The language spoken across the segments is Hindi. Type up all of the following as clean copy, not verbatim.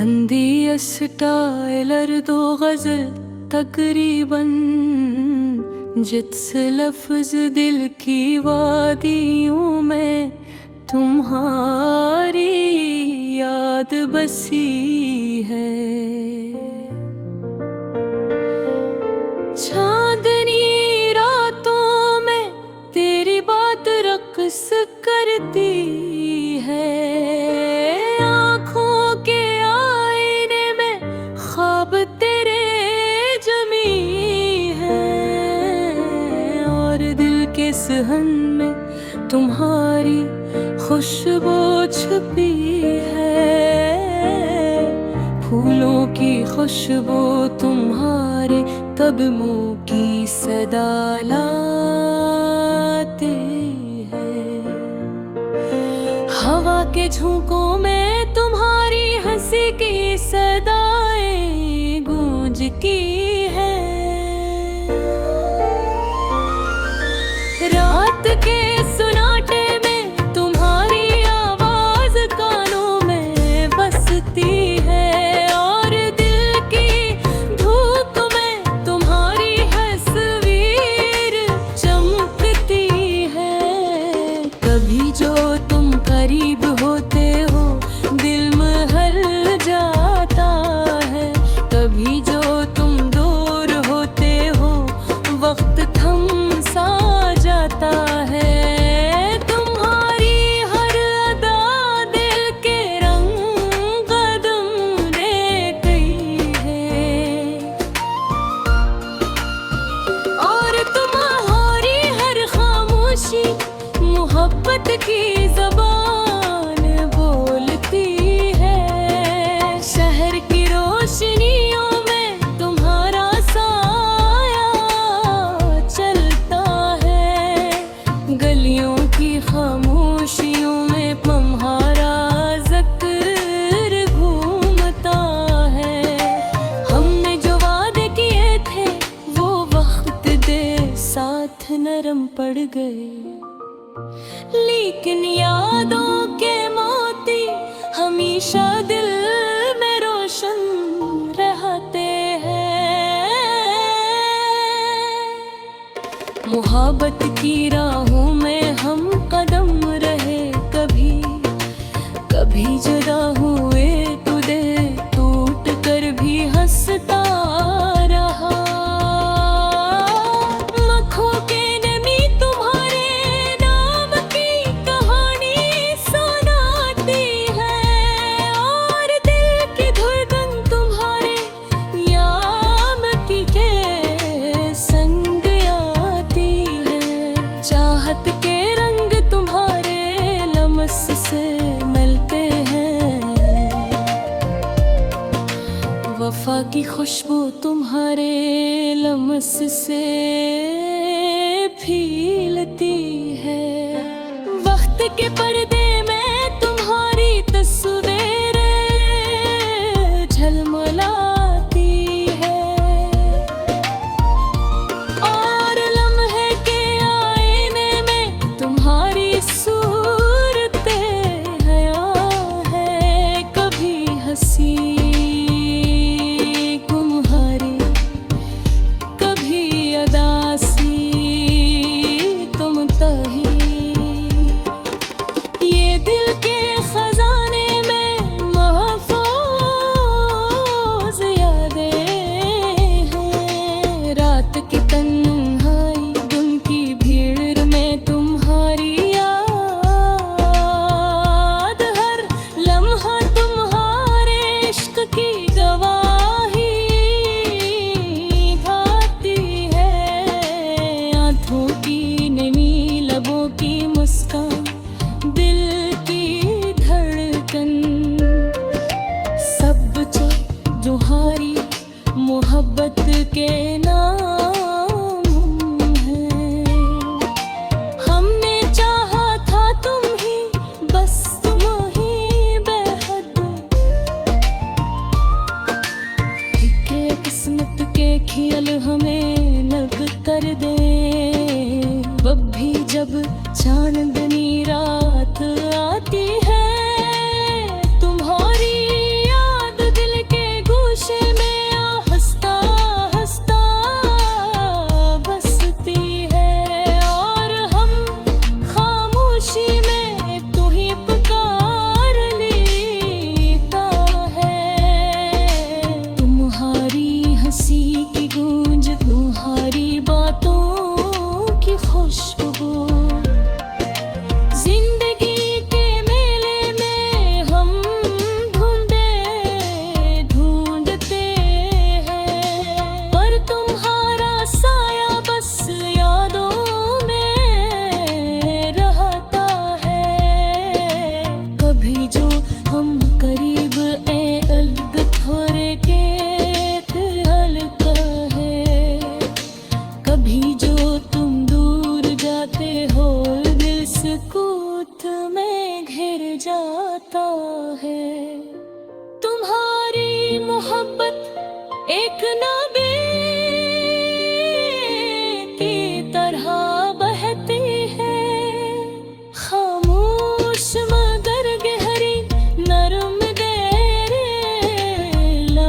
ठंडी स्टाइलर दो गजल तकरीबन जितसे लफ्ज दिल की वादियों में तुम्हारी याद बसी है। चांदनी रातों में तेरी बात रक्स करती है। आँखों के आईने में ख्वाब तेरे जमी है और दिल के सहन में तुम्हारी खुशबू छुपी है। फूलों की खुशबू तुम्हारे कदमों की सदा लाती है। हवा के झोंकों में तुम्हारी हंसी की सदाएं गूंजती है। रात के सुनाटे में तुम्हारी आवाज कानों में बसती है और दिल की धूप में तुम्हारी तस्वीर चमकती है। कभी जो तुम करीब होते हो दिल महल जाता है, कभी जो तुम दूर होते हो वक्त थम सा जाता है। तुम्हारी हर अदा दिल के रंग कदम ले गई है और तुम्हारी हर खामोशी मोहब्बत की ज़बान बोलती है। शहर की रोशनियों में तुम्हारा साया चलता है, गलियों की खामोशियों में तुम्हारा ज़िक्र घूमता है। हमने जो वादे किए थे वो वक्त दे साथ नरम पड़ गए, लेकिन यादों के मोती हमेशा दिल में रोशन रहते हैं। मोहब्बत की राहों में हम कदम रहे, कभी कभी जुदा हुए तो दिल टूट कर भी हंसता रहा। आँखों के नमी तुम्हारे नाम की कहानी सुनाती है और दिल की धड़कन तुम्हारे याम की के संग आती है। चाहत के रंग तुम्हारे लम्स से मिलते हैं, वफा की खुशबू तुम्हारे लम्स से फीलती है। वक्त के पर्दे में तुम्हारी तस्वीर झलमलाती है और लम्हे के आईने में तुम्हारी सूरत हया है। कभी हंसी तुम्हारी, कभी अदासी तुम तही। ये दिल के खजाने में महफूज यादें हैं। रात की तन्हाई दिन की भीड़ में तुम्हारी याद, हर लम्हा तुम्हारे इश्क की गवाही भाती है। आँखों की नमी, लबों की मुस्कान, दिल की धड़कन, सब जो तुम्हारी मोहब्बत के नाम है। हमने चाहा था तुम ही, बस तुम ही बेहद के किस्मत के खेल हमें लग कर दे। अब भी जब चांदनी रात आती है तुम्हारी याद की गूंज, तुम्हारी बातों की खुशबू। जिंदगी के मेले में हम ढूंढते हैं, पर तुम्हारा साया बस यादों में रहता है। कभी जो हम करीब अलग थोड़े के हल्का है, कभी जो तुम दूर जाते हो दिल सुकूत में घिर जाता है। तुम्हारी मोहब्बत एक नबी की तरह बहती है, खामोश मगर गहरी, नरम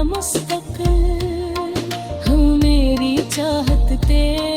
मुस्तकिल। मेरी चाहत तेरे